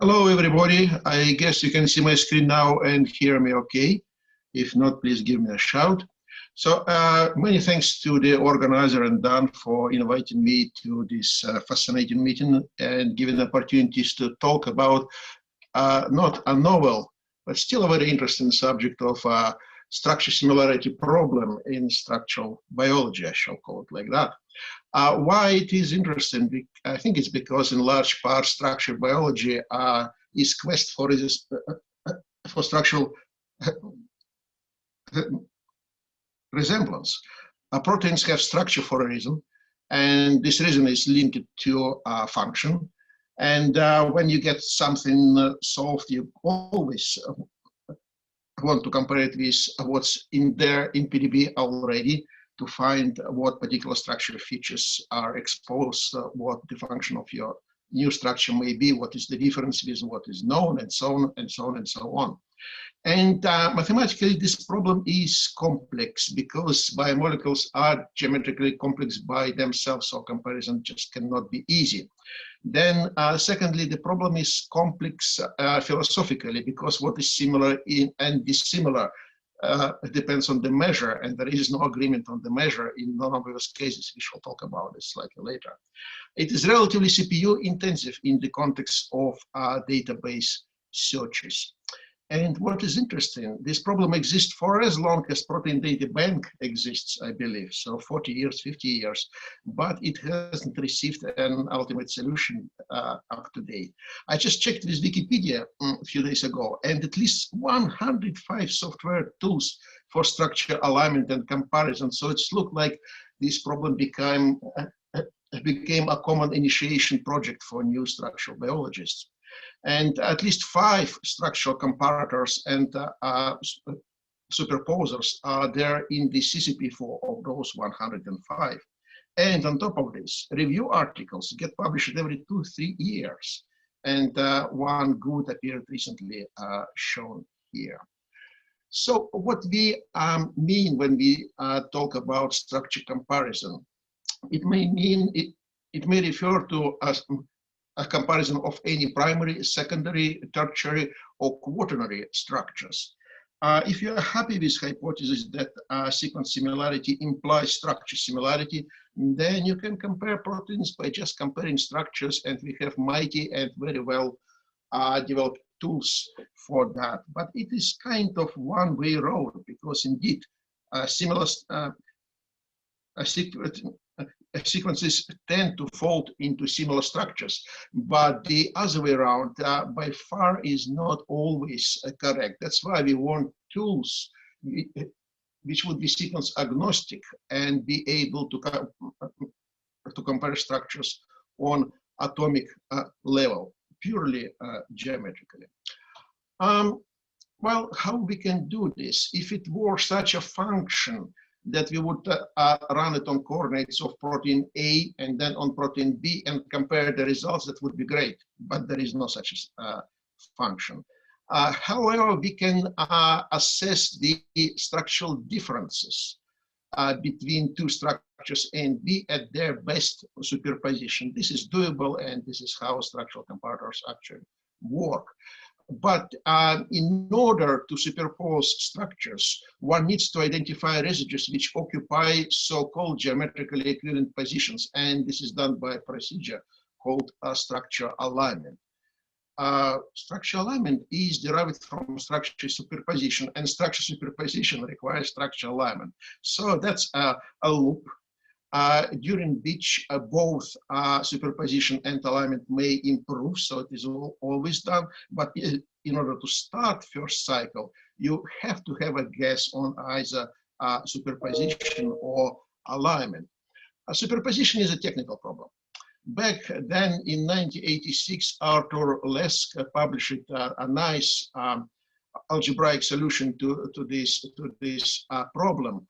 Hello, everybody. I guess you can see my screen now and hear me okay. If not, please give me a shout. So many thanks to the organizer and Dan for inviting me to this fascinating meeting and giving opportunities to talk about not a novel, but still a very interesting subject of structure similarity problem in structural biology, I shall call it like that. Why it is interesting? I think it's because in large part structural biology is quest for structural resemblance. Proteins have structure for a reason, and this reason is linked to function. And when you get something solved, you always want to compare it with what's in there in PDB already, to find what particular structure features are exposed, what the function of your new structure may be, what is the difference with what is known, and so on, and so on, and so on. And mathematically, this problem is complex because biomolecules are geometrically complex by themselves, so comparison just cannot be easy. Then, secondly, the problem is complex philosophically because what is similar and dissimilar depends on the measure, and there is no agreement on the measure in non-obvious cases. We shall talk about this slightly later. It is relatively CPU intensive in the context of database searches. And what is interesting, this problem exists for as long as protein data bank exists, I believe, so 40 years, 50 years, but it hasn't received an ultimate solution up to date. I just checked with Wikipedia a few days ago, and at least 105 software tools for structure alignment and comparison. So it's looked like this problem became a common initiation project for new structural biologists. And at least 5 structural comparators and superposers are there in the CCP4 of those 105. And on top of this, review articles get published every 2-3 years. And one good appeared recently shown here. So what we mean when we talk about structure comparison, it may mean, it may refer to a comparison of any primary, secondary, tertiary, or quaternary structures. If you are happy with hypothesis that sequence similarity implies structure similarity, then you can compare proteins by just comparing structures, and we have mighty and very well developed tools for that. But it is kind of one-way road, because indeed, sequences tend to fold into similar structures, but the other way around by far is not always correct. That's why we want tools which would be sequence agnostic and be able to compare structures on atomic level, purely geometrically. Well, how we can do this? If it were such a function that we would run it on coordinates of protein A and then on protein B and compare the results, that would be great, but there is no such function. However, we can assess the structural differences between 2 structures A and B at their best superposition. This is doable, and this is how structural comparators actually work. But in order to superpose structures, one needs to identify residues which occupy so-called geometrically equivalent positions. And this is done by a procedure called structure alignment. Structure alignment is derived from structure superposition, and structure superposition requires structure alignment. So that's a loop during which both superposition and alignment may improve, so it is always done. But in order to start first cycle, you have to have a guess on either superposition or alignment. Superposition is a technical problem. Back then in 1986, Arthur Lesk published a nice algebraic solution to this problem.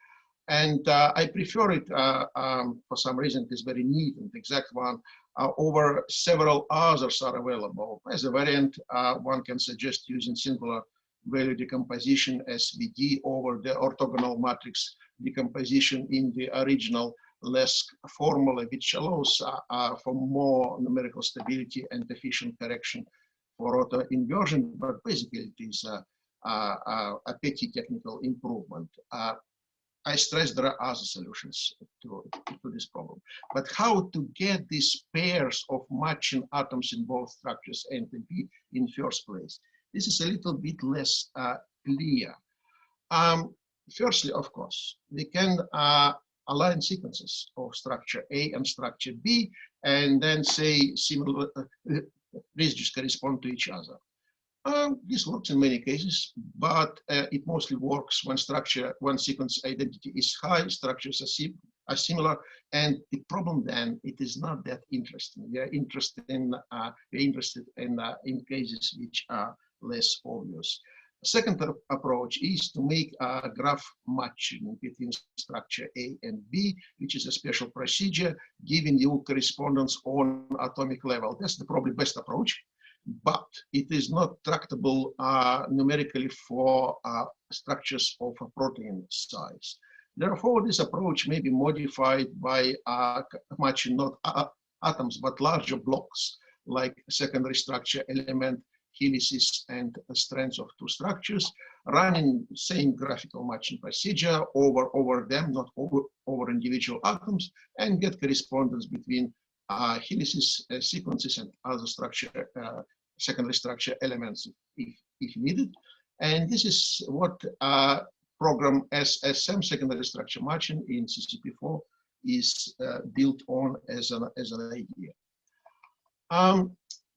And I prefer it, for some reason, it is very neat and exact one, over several others are available. As a variant, one can suggest using singular value decomposition SVD over the orthogonal matrix decomposition in the original Lesk formula, which allows for more numerical stability and efficient correction for auto inversion, but basically it is a petty technical improvement. I stress there are other solutions to this problem. But how to get these pairs of matching atoms in both structures A and B in first place? This is a little bit less clear. Firstly, of course, we can align sequences of structure A and structure B, and then say similar residues correspond to each other. This works in many cases, but it mostly works when sequence identity is high, structures are similar, and the problem then, it is not that interesting. We are interested in cases which are less obvious. Second approach is to make a graph matching between structure A and B, which is a special procedure, giving you correspondence on atomic level. That's the probably best approach, but it is not tractable numerically for structures of a protein size. Therefore, this approach may be modified by matching not atoms, but larger blocks, like secondary structure element, helices, and strands of two structures, running same graphical matching procedure over them, not over individual atoms, and get correspondence between helices sequences and other secondary structure elements if needed. And this is what program SSM, secondary structure matching in CCP4, is built on as an idea.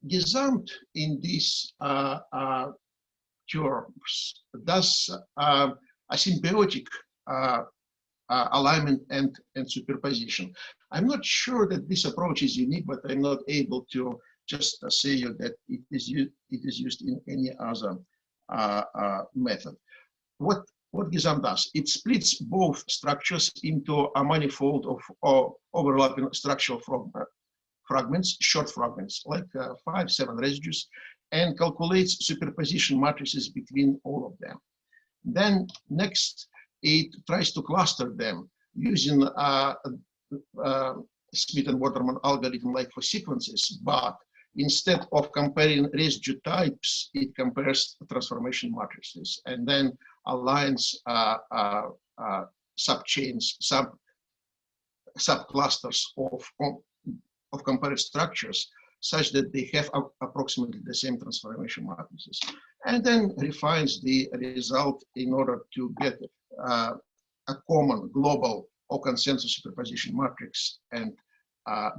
GESAMT in these terms does a symbiotic alignment and superposition. I'm not sure that this approach is unique, but I'm not able to just say that it is used in any other method. What GESAMT does, it splits both structures into a manifold of overlapping structural fragments, short fragments, like 5-7 residues, and calculates superposition matrices between all of them. Then next, it tries to cluster them using Smith and Waterman algorithm like for sequences, but instead of comparing residue types, it compares transformation matrices and then aligns subchains, subclusters of compared structures such that they have approximately the same transformation matrices, and then refines the result in order to get a common global or consensus superposition matrix and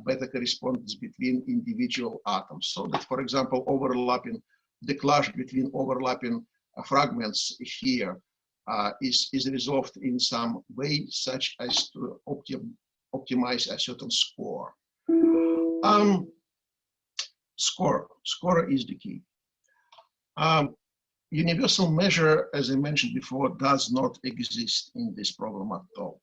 better correspondence between individual atoms. So that, for example, the clash between overlapping fragments here is resolved in some way such as to optimize a certain score. Score is the key. Universal measure, as I mentioned before, does not exist in this problem at all.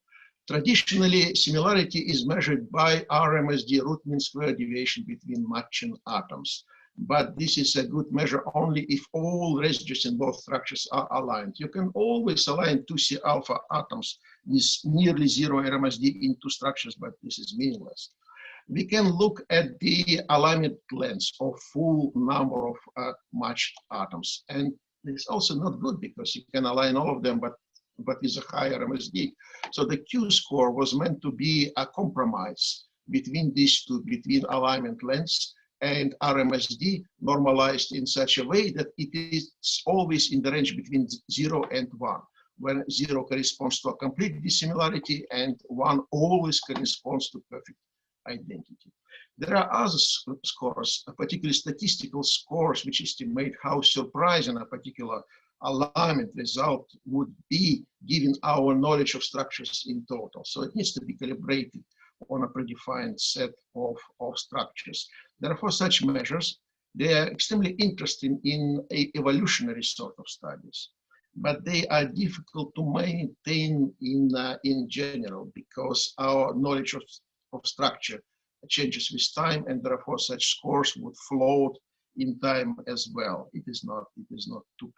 Traditionally, similarity is measured by RMSD, root mean square deviation between matching atoms. But this is a good measure only if all residues in both structures are aligned. You can always align 2C alpha atoms with nearly zero RMSD in two structures, but this is meaningless. We can look at the alignment lengths of full number of matched atoms. And it's also not good because you can align all of them, but with a higher RMSD. So the Q score was meant to be a compromise between these two, between alignment lengths and RMSD, normalized in such a way that it is always in the range between 0 and 1, when 0 corresponds to a complete dissimilarity and 1 always corresponds to perfect identity. There are other scores, particularly statistical scores, which estimate how surprising a particular alignment result would be given our knowledge of structures in total. So it needs to be calibrated on a predefined set of structures. Therefore, such measures, they are extremely interesting in evolutionary sort of studies, but they are difficult to maintain in general because our knowledge of structure changes with time, and therefore such scores would float in time as well. It is not too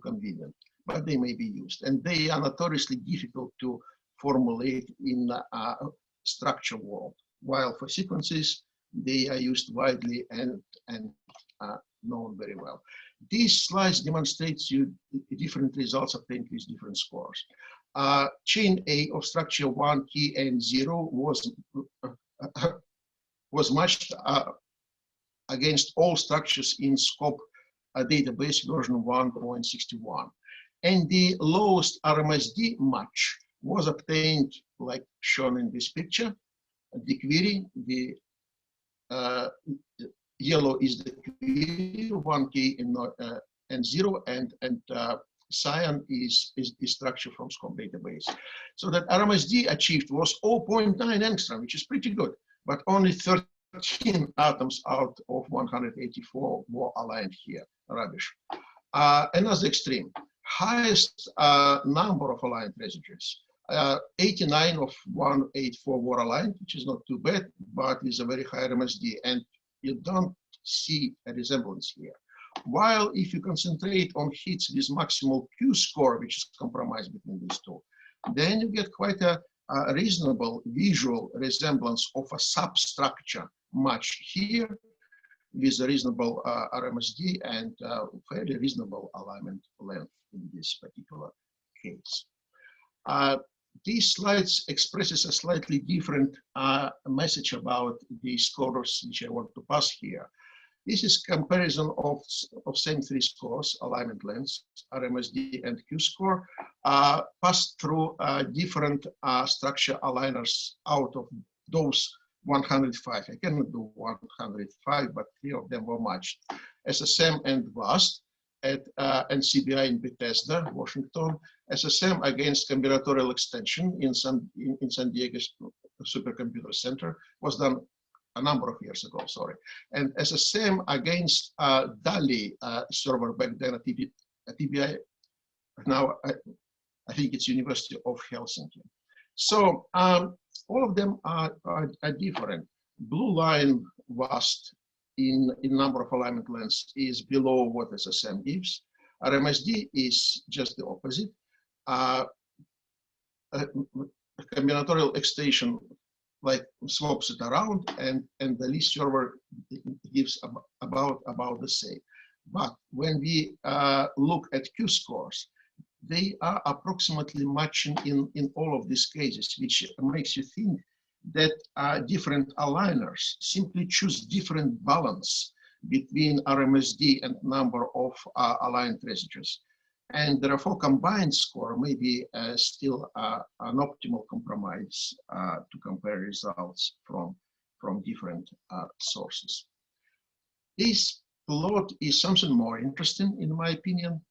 convenient, but they may be used, and they are notoriously difficult to formulate in a structure world. While for sequences, they are used widely and known very These slides demonstrate you different results obtained with different scores. Chain A of structure 1, key, and 0 was matched against all structures in scope database version 1.61. And the lowest RMSD match was obtained like shown in this picture. The query, the yellow is the query, 1 key and 0, and cyan is structure from scope database. So that RMSD achieved was 0.9 angstrom, which is pretty good, but only 13 atoms out of 184 were aligned here, rubbish. Another extreme, highest number of aligned residues. 89 of 184 were aligned, which is not too bad, but is a very high RMSD, and you don't see a resemblance here. While if you concentrate on hits with maximal Q score, which is compromised between these two, then you get quite a reasonable visual resemblance of a substructure match here with a reasonable RMSD and fairly reasonable alignment length in this particular case. These slides expresses a slightly different message about the scores which I want to pass here. This is comparison of same three scores, alignment lengths, RMSD and Q score, passed through different structure aligners out of those 105. I cannot do 105, but 3 of them were matched. SSM and VAST at NCBI in Bethesda, Washington. SSM against combinatorial extension in San Diego Supercomputer Center was done a number of years ago, sorry. And SSM against DALI server back then at TBI, now I think it's University of Helsinki. So all of them are different. Blue line VAST in number of alignment lengths is below what SSM gives. RMSD is just the opposite. Combinatorial extension like swaps it around, and the least server gives about the same. But when we look at Q scores, they are approximately matching in all of these cases, which makes you think that different aligners simply choose different balance between RMSD and number of aligned residues. And therefore, combined score may be still an optimal compromise to compare results from different sources. This plot is something more interesting, in my opinion.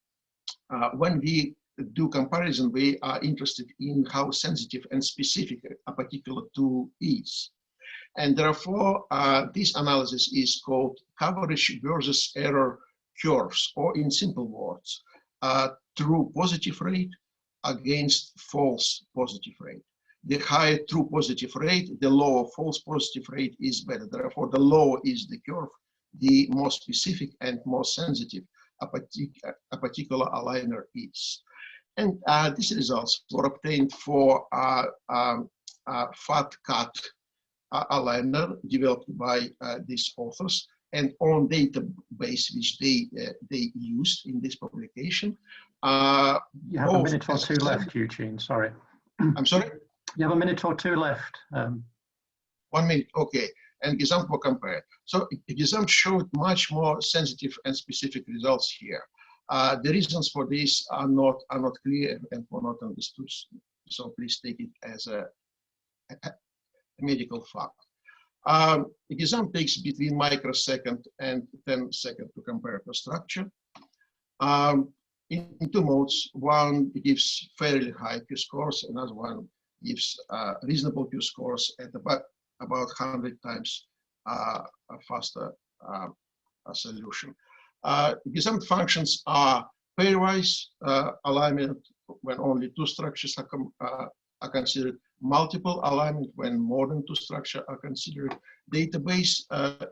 When we do comparison, we are interested in how sensitive and specific a particular tool is. And therefore, this analysis is called coverage versus error curves, or in simple words, true positive rate against false positive rate. The higher true positive rate, the lower false positive rate is better. Therefore, the lower is the curve, the more specific and more sensitive a particular aligner is. And these results were obtained for fat cut aligner developed by these authors and on database which they used in this publication. You have a minute or two left, Eugene, sorry. I'm sorry? You have a minute or two left. 1 minute, okay. And GESAMT were compared. So GESAMT showed much more sensitive and specific results here. The reasons for this are not clear and were not understood. So please take it as a medical fact. GESAMT takes between microsecond and 10 seconds to compare the structure. In two modes, one gives fairly high Q scores, another one gives reasonable Q scores at about 100 times a faster solution. GESAMT functions are pairwise alignment when only 2 structures are considered, multiple alignment when more than 2 structures are considered, database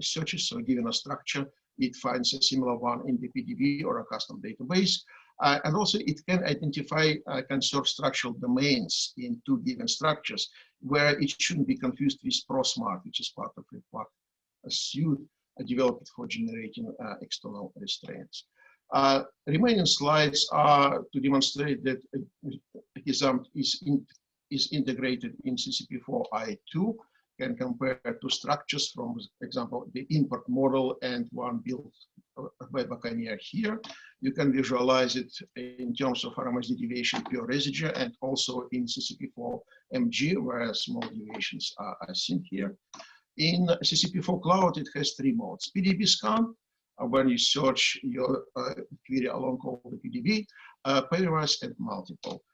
searches, so given a structure, it finds a similar one in the PDB or a custom database. And also it can identify conserved structural domains in 2 given structures where it shouldn't be confused with ProSmart, which is part of a suite developed for generating external restraints. Remaining slides are to demonstrate that GESAMT is integrated in CCP4I2, can compare two structures from, for example, the import model and one built by Buccaneer here. You can visualize it in terms of RMSD deviation pure residue and also in CCP4MG, where small deviations are seen here. In CCP4 Cloud, it has three modes. PDB scan, when you search your query along all the PDB, pairwise and multiple.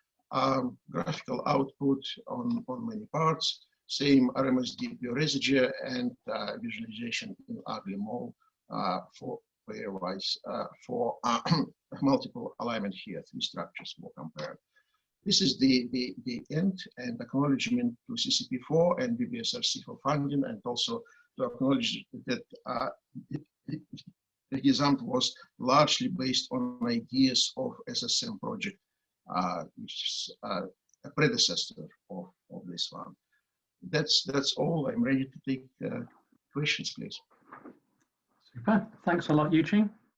Graphical output on many parts, same RMSD pure residue and visualization in ugly mode for pairwise, for multiple alignment here, three structures were compared. This is the end and acknowledgement to CCP4 and BBSRC for funding, and also to acknowledge that the GESAMT was largely based on ideas of SSM project, which is a predecessor of this one. That's all. I'm ready to take questions, please. Super. Thanks a lot, Eugene.